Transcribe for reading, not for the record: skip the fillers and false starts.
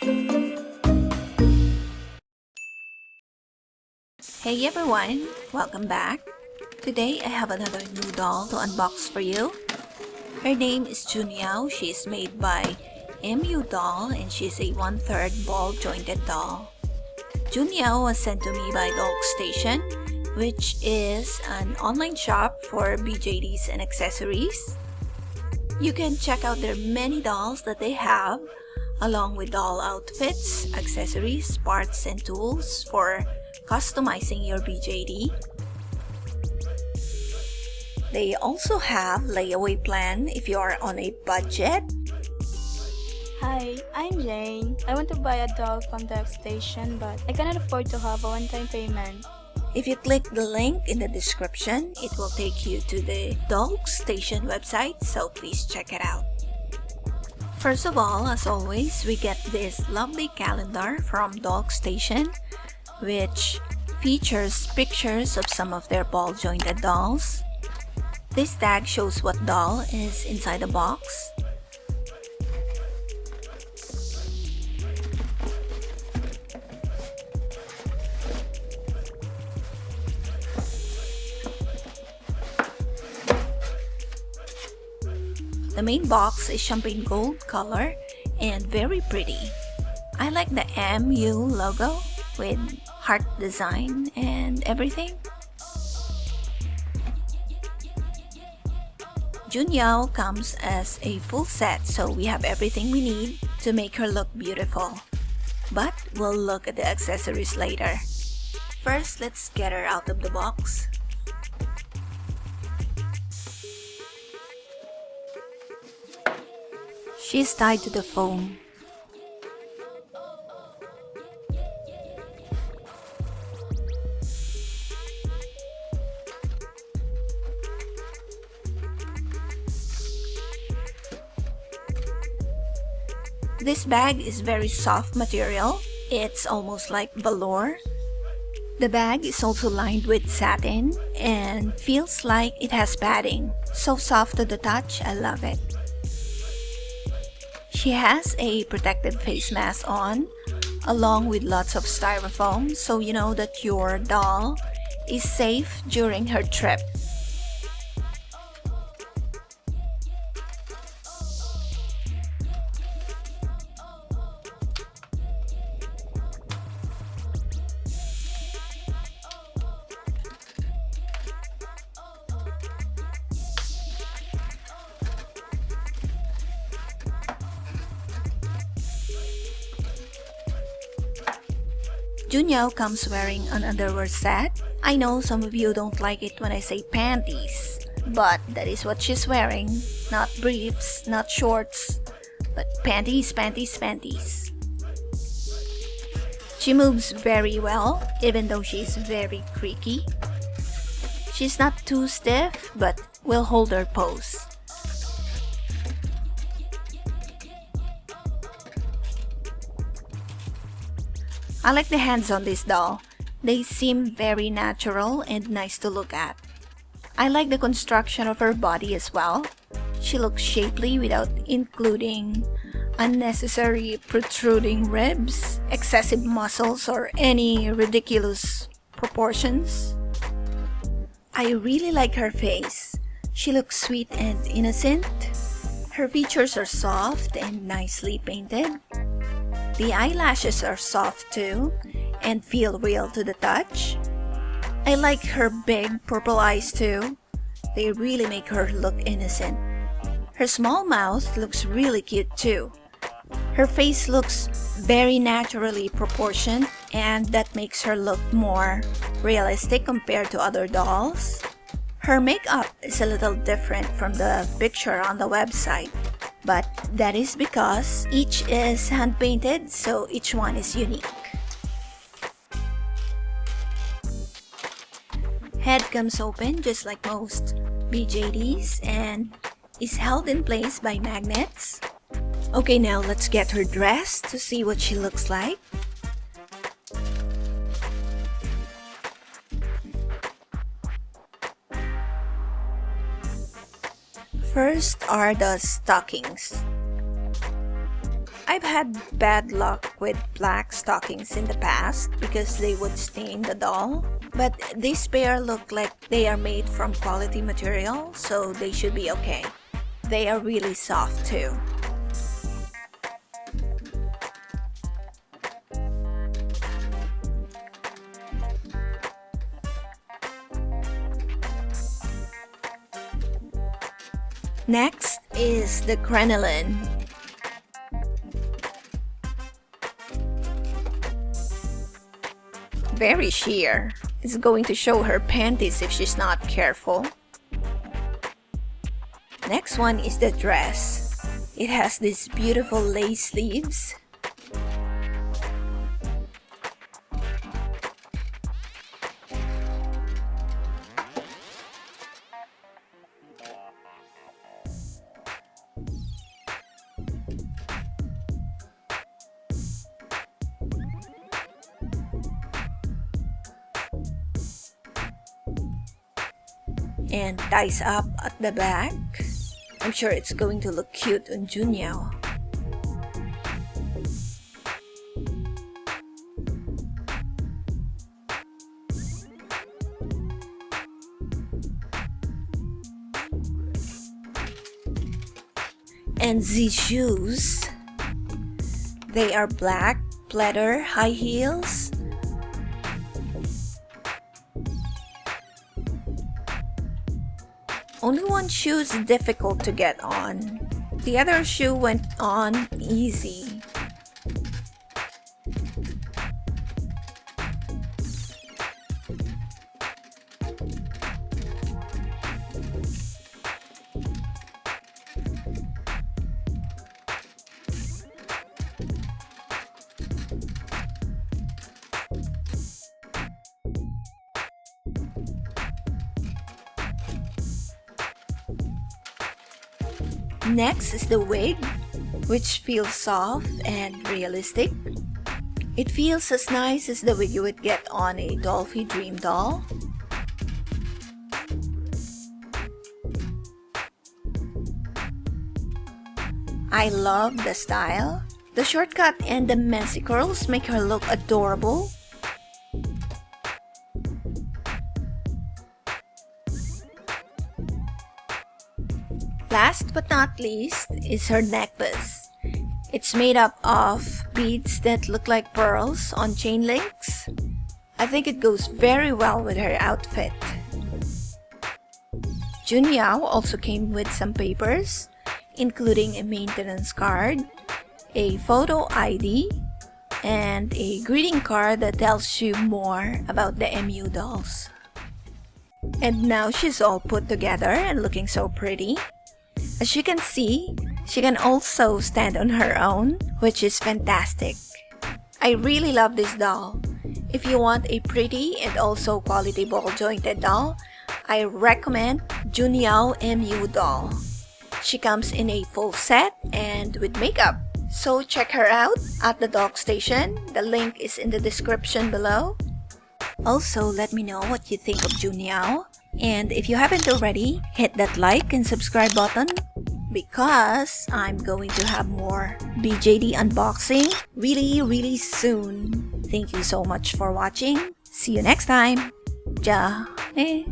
Hey everyone, welcome back. Today I have another new doll to unbox for you. Her name is JUNYAO. She is made by MYOU doll and she's a 1/3 ball jointed doll. JUNYAO was sent to me by Dolkstation, which is an online shop for BJDs and accessories. You can check out their many dolls that they have, along with doll outfits, accessories, parts, and tools for customizing your BJD. They also have layaway plan if you are on a budget. Hi, I'm Jane. I want to buy a doll from Dolkstation, but I cannot afford to have a one-time payment. If you click the link in the description, it will take you to the Dolkstation website, so please check it out. First of all, as always, we get this lovely calendar from Dolkstation, which features pictures of some of their ball jointed dolls. This tag shows what doll is inside the box. The main box is champagne gold color and very pretty. I like the MYOU logo with heart design and everything. JUNYAO comes as a full set, so we have everything we need to make her look beautiful. But we'll look at the accessories later. First, let's get her out of the box. She's tied to the foam. This bag is very soft material. It's almost like velour. The bag is also lined with satin and feels like it has padding. So soft to the touch, I love it. She has a protective face mask on, along with lots of styrofoam, so you know that your doll is safe during her trip. JUNYAO comes wearing an underwear set. I know some of you don't like it when I say panties, but that is what she's wearing. Not briefs, not shorts, but panties, panties, panties. She moves very well, even though she's very creaky. She's not too stiff, but will hold her pose. I like the hands on this doll. They seem very natural and nice to look at. I like the construction of her body as well. She looks shapely without including unnecessary protruding ribs, excessive muscles, or any ridiculous proportions. I really like her face. She looks sweet and innocent. Her features are soft and nicely painted. The eyelashes are soft too and feel real to the touch. I like her big purple eyes too. They really make her look innocent. Her small mouth looks really cute too. Her face looks very naturally proportioned, and that makes her look more realistic compared to other dolls. Her makeup is a little different from the picture on the website, but that is because each is hand-painted, so each one is unique. Head comes open just like most BJDs and is held in place by magnets. Okay, now let's get her dressed to see what she looks like. First are the stockings. I've had bad luck with black stockings in the past because they would stain the doll. But this pair look like they are made from quality material, so they should be okay. They are really soft too. Next is the Crinoline. Very sheer. It's going to show her panties if she's not careful. Next one is the dress. It has these beautiful lace sleeves. And ties up at the back. I'm sure it's going to look cute on JUNYAO. And these shoes, they are black pleather high heels. Only one shoe is difficult to get on. The other shoe went on easy. Next is the wig, which feels soft and realistic. It feels as nice as the wig you would get on a Dolphy Dream doll. I love the style. The shortcut and the messy curls make her look adorable. Last but not least is her necklace. It's made up of beads that look like pearls on chain links. I think it goes very well with her outfit. JUNYAO also came with some papers, including a maintenance card, a photo ID, and a greeting card that tells you more about the MYOU dolls. And now she's all put together and looking so pretty. As you can see, she can also stand on her own, which is fantastic. I really love this doll. If you want a pretty and also quality ball jointed doll, I recommend JUNYAO MYOU doll. She comes in a full set and with makeup. So check her out at the Dolkstation. The link is in the description below. Also, let me know what you think of JUNYAO. And if you haven't already, hit that like and subscribe button because I'm going to have more BJD unboxing really soon. Thank you so much for watching. See you next time. Ja, ne.